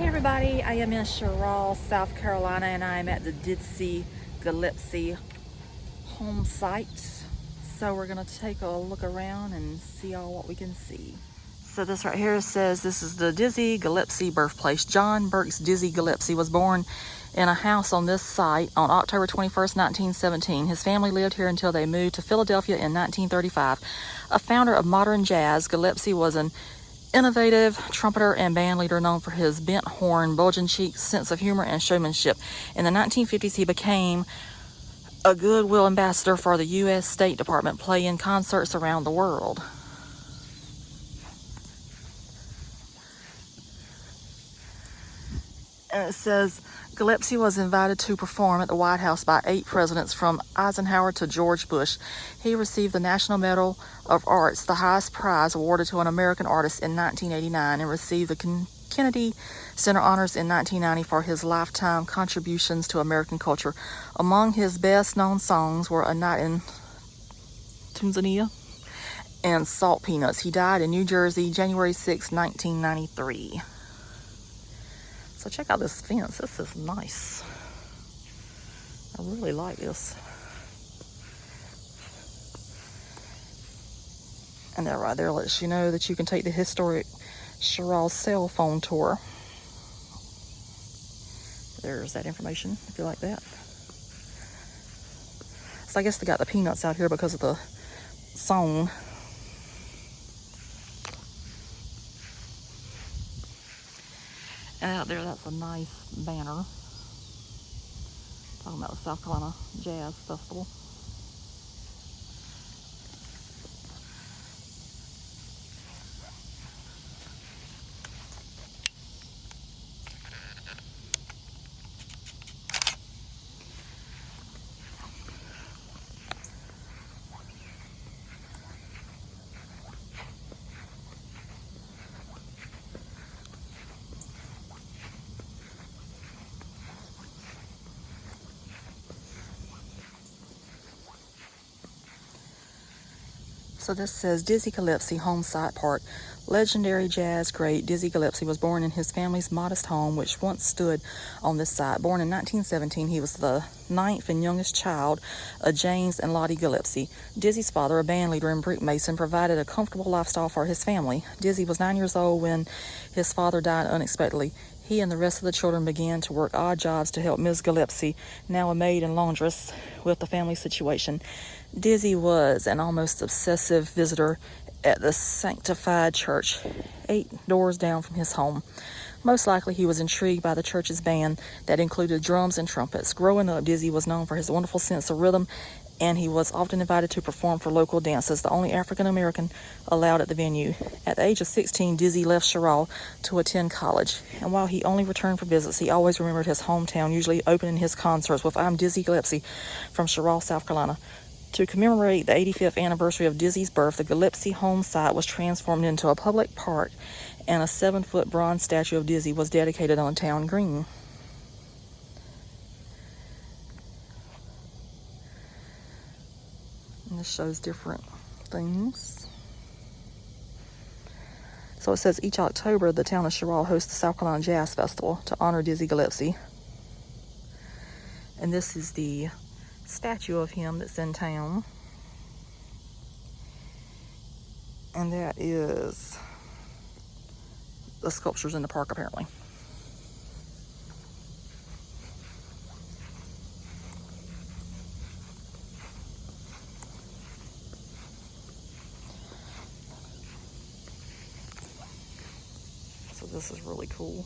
everybody, I am in Cheraw, South Carolina, and I am at the Dizzy Gillespie Homesite. So we're going to take a look around and see all what we can see. So this right here says this is the Dizzy Gillespie birthplace. John Burks Dizzy Gillespie was born in a house on this site on October 21st, 1917. His family lived here until they moved to Philadelphia in 1935. A founder of modern jazz, Gillespie was an innovative trumpeter and band leader known for his bent horn, bulging cheeks, sense of humor, and showmanship. In the 1950s, he became a goodwill ambassador for the U.S. State Department, playing concerts around the world. And it says Gillespie was invited to perform at the White House by 8 presidents from Eisenhower to George Bush. He received the National Medal of Arts, the highest prize awarded to an American artist, in 1989, and received the Kennedy Center Honors in 1990 for his lifetime contributions to American culture. Among his best-known songs were A Night in Tanzania and Salt Peanuts. He died in New Jersey, January 6, 1993. So check out this fence. This is nice. I really like this. And that right there lets you know that you can take the historic Cheraw cell phone tour. There's that information if you like that. So I guess they got the peanuts out here because of the song. And out there, that's a nice banner talking about the South Carolina Jazz Festival. So this says Dizzy Gillespie Homesite Park. Legendary jazz great Dizzy Gillespie was born in his family's modest home, which once stood on this site. Born in 1917, he was the 9th and youngest child of James and Lottie Gillespie. Dizzy's father, a band leader and brick mason, provided a comfortable lifestyle for his family. Dizzy was 9 years old when his father died unexpectedly. He and the rest of the children began to work odd jobs to help Ms. Gillespie, now a maid and laundress, with the family situation. Dizzy was an almost obsessive visitor at the Sanctified Church, 8 doors down from his home. Most likely he was intrigued by the church's band that included drums and trumpets. Growing up, Dizzy was known for his wonderful sense of rhythm, and he was often invited to perform for local dances, the only African American allowed at the venue. At the age of 16, Dizzy left Cheraw to attend college, and while he only returned for visits, he always remembered his hometown, usually opening his concerts with "I'm Dizzy Gillespie" from Cheraw, South Carolina. To commemorate the 85th anniversary of Dizzy's birth, the Gillespie home site was transformed into a public park, and a 7-foot bronze statue of Dizzy was dedicated on town green. And this shows different things. So it says each October, the town of Cheraw hosts the South Carolina Jazz Festival to honor Dizzy Gillespie. And this is the statue of him that's in town. And that is the sculptures in the park, apparently. So this is really cool.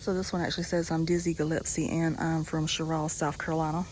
So this one actually says I'm Dizzy Gillespie and I'm from Cheraw, South Carolina.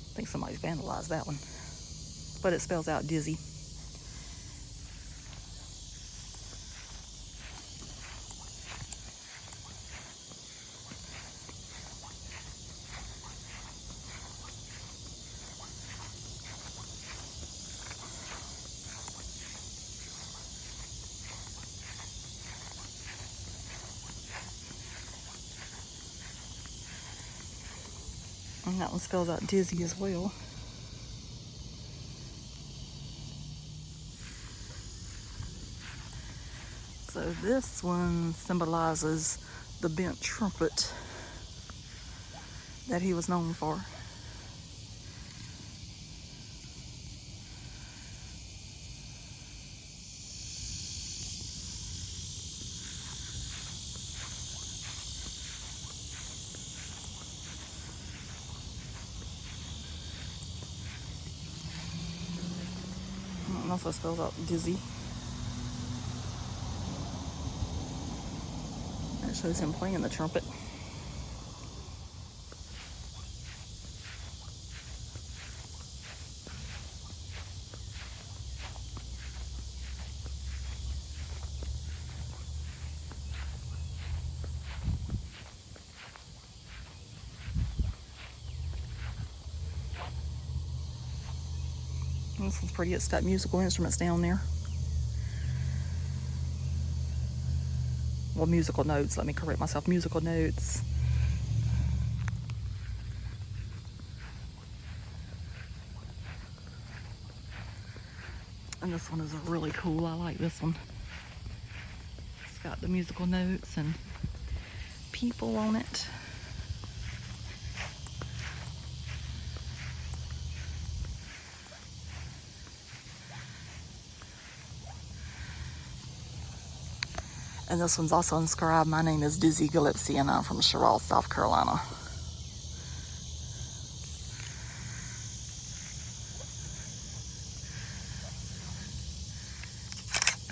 I think somebody's vandalized that one, but it spells out Dizzy. And that one spells out Dizzy as well. So this one symbolizes the bent trumpet that he was known for. And also spells out Dizzy. That shows him playing the trumpet. This one's pretty. It's got musical instruments down there. Well, musical notes. Let me correct myself. Musical notes. And this one is really cool. I like this one. It's got the musical notes and people on it. And this one's also inscribed, my name is Dizzy Gillespie and I'm from Cheraw, South Carolina.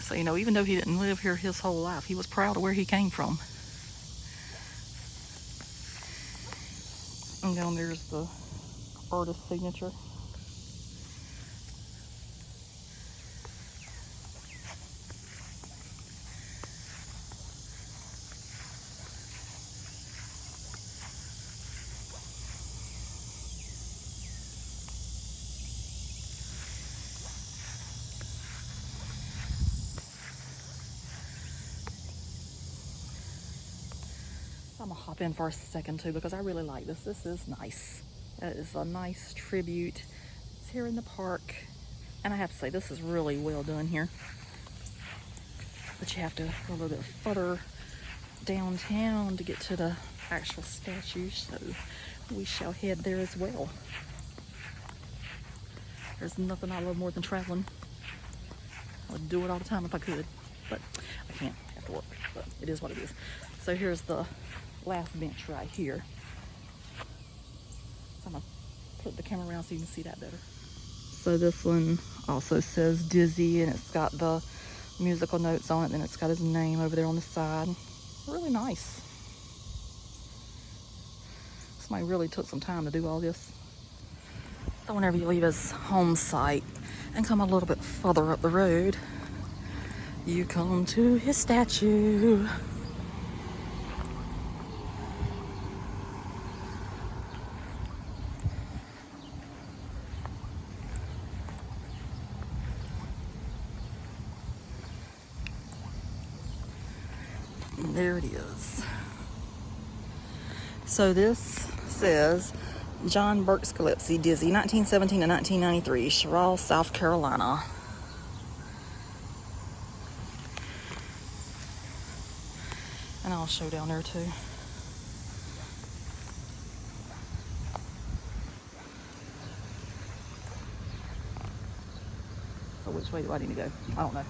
So, you know, even though he didn't live here his whole life, he was proud of where he came from. And down there's the artist's signature. I'm gonna hop in for a second too because I really like this. This is nice. It is a nice tribute. It's here in the park. And I have to say, this is really well done here. But you have to go a little bit further downtown to get to the actual statues. So we shall head there as well. There's nothing I love more than traveling. I would do it all the time if I could. But I can't. I have to work. But it is what it is. So here's the last bench right here. So I'm gonna put the camera around so you can see that better. So this one also says Dizzy and it's got the musical notes on it and it's got his name over there on the side. Really nice. Somebody really took some time to do all this. So whenever you leave his home site and come a little bit further up the road, you come to his statue. There it is. So this says John Burks Gillespie, Dizzy, 1917 to 1993, Cheraw, South Carolina. I'll show down there too. So which way do I need to go? I don't know.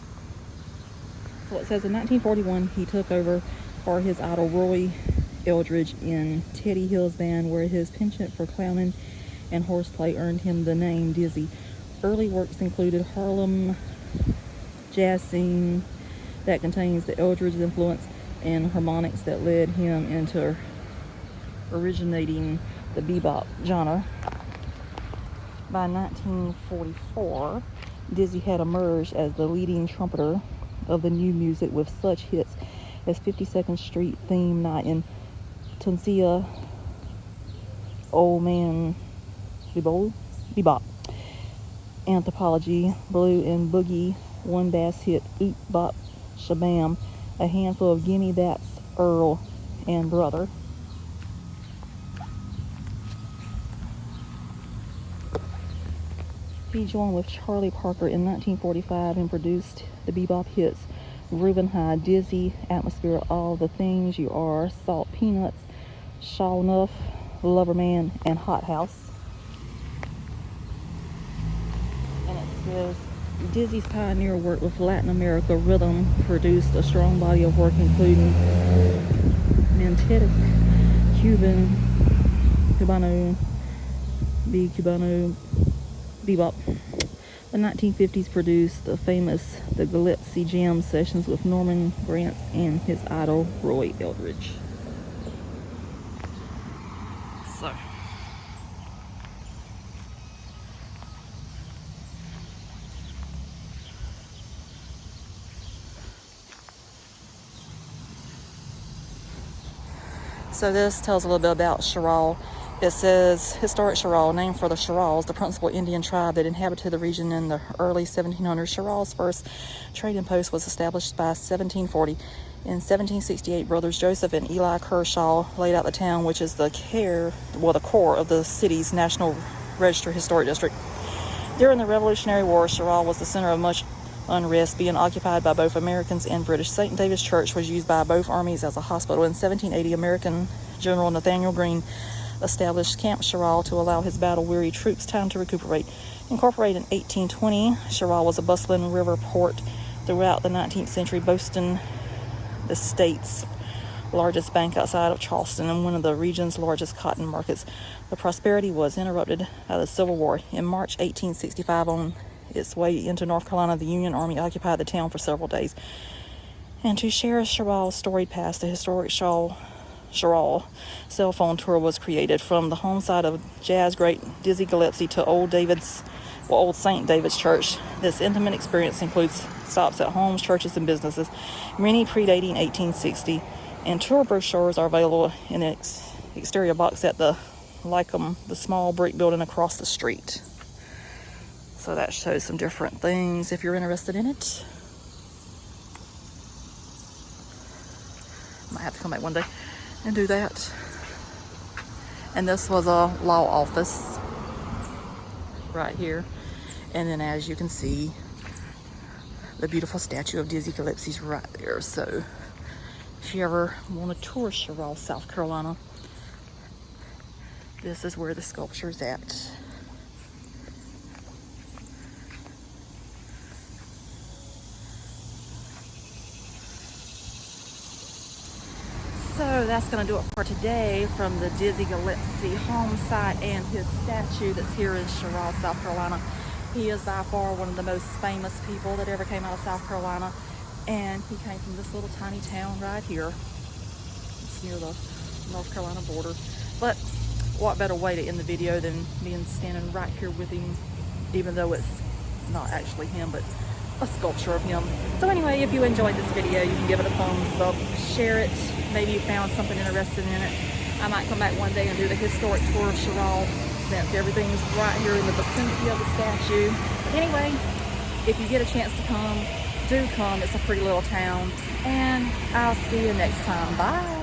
So it says in 1941 he took over for his idol Roy Eldridge in Teddy Hill's band, where his penchant for clowning and horseplay earned him the name Dizzy. Early works included Harlem jazz scene that contains the Eldridge influence and harmonics that led him into originating the bebop genre. By 1944, Dizzy had emerged as the leading trumpeter of the new music with such hits as 52nd Street Theme Night in Tunisia, Old Man Bebop, Anthropology, Blue and Boogie, one bass hit, Oop Bop Shabam, a handful of Gimme That's Earl, and Brother. He joined with Charlie Parker in 1945 and produced the bebop hits Groovin' High, Dizzy, Atmosphere, All the Things You Are, Salt Peanuts, Shaw Enough, Lover Man, and Hot House. And it says Dizzy's pioneer work with Latin America rhythm produced a strong body of work including Mantetic, Cubano, Bebop. The 1950s produced the famous The Gillespie Jam sessions with Norman Granz and his idol Roy Eldridge. So this tells a little bit about Cheraw. It says, historic Cheraw, named for the Cheraws, the principal Indian tribe that inhabited the region in the early 1700s. Cheraw's first trading post was established by 1740. In 1768, brothers Joseph and Eli Kershaw laid out the town, which is the core of the city's National Register Historic District. During the Revolutionary War, Cheraw was the center of much unrest, being occupied by both Americans and British. St. David's Church was used by both armies as a hospital. In 1780, American General Nathaniel Greene established Camp Cheraw to allow his battle-weary troops time to recuperate. Incorporated in 1820, Cheraw was a bustling river port throughout the 19th century, boasting the state's largest bank outside of Charleston and one of the region's largest cotton markets. The prosperity was interrupted by the Civil War. In March 1865, on its way into North Carolina, the Union Army occupied the town for several days. And to share Cheraw's storied past, the historic Cheraw cell phone tour was created. From the home site of jazz great Dizzy Gillespie to Old St. David's Church. This intimate experience includes stops at homes, churches, and businesses, many predating 1860. And tour brochures are available in an exterior box at the Lycum, the small brick building across the street. So that shows some different things if you're interested in it. Might have to come back one day and do that. And this was a law office right here. And then as you can see, the beautiful statue of Dizzy Gillespie's right there. So if you ever want to tour Cheraw, South Carolina, this is where the sculpture's at. So that's going to do it for today from the Dizzy Gillespie Homesite and his statue that's here in Cheraw, South Carolina. He is by far one of the most famous people that ever came out of South Carolina. And he came from this little tiny town right here. It's near the North Carolina border. But what better way to end the video than being standing right here with him, even though it's not actually him, but a sculpture of him. So anyway, if you enjoyed this video, you can give it a thumbs up, share it. Maybe you found something interesting in it. I might come back one day and do the historic tour of Cheraw, since everything's right here in the vicinity of the statue. But anyway, if you get a chance to come, do come. It's a pretty little town. And I'll see you next time. Bye.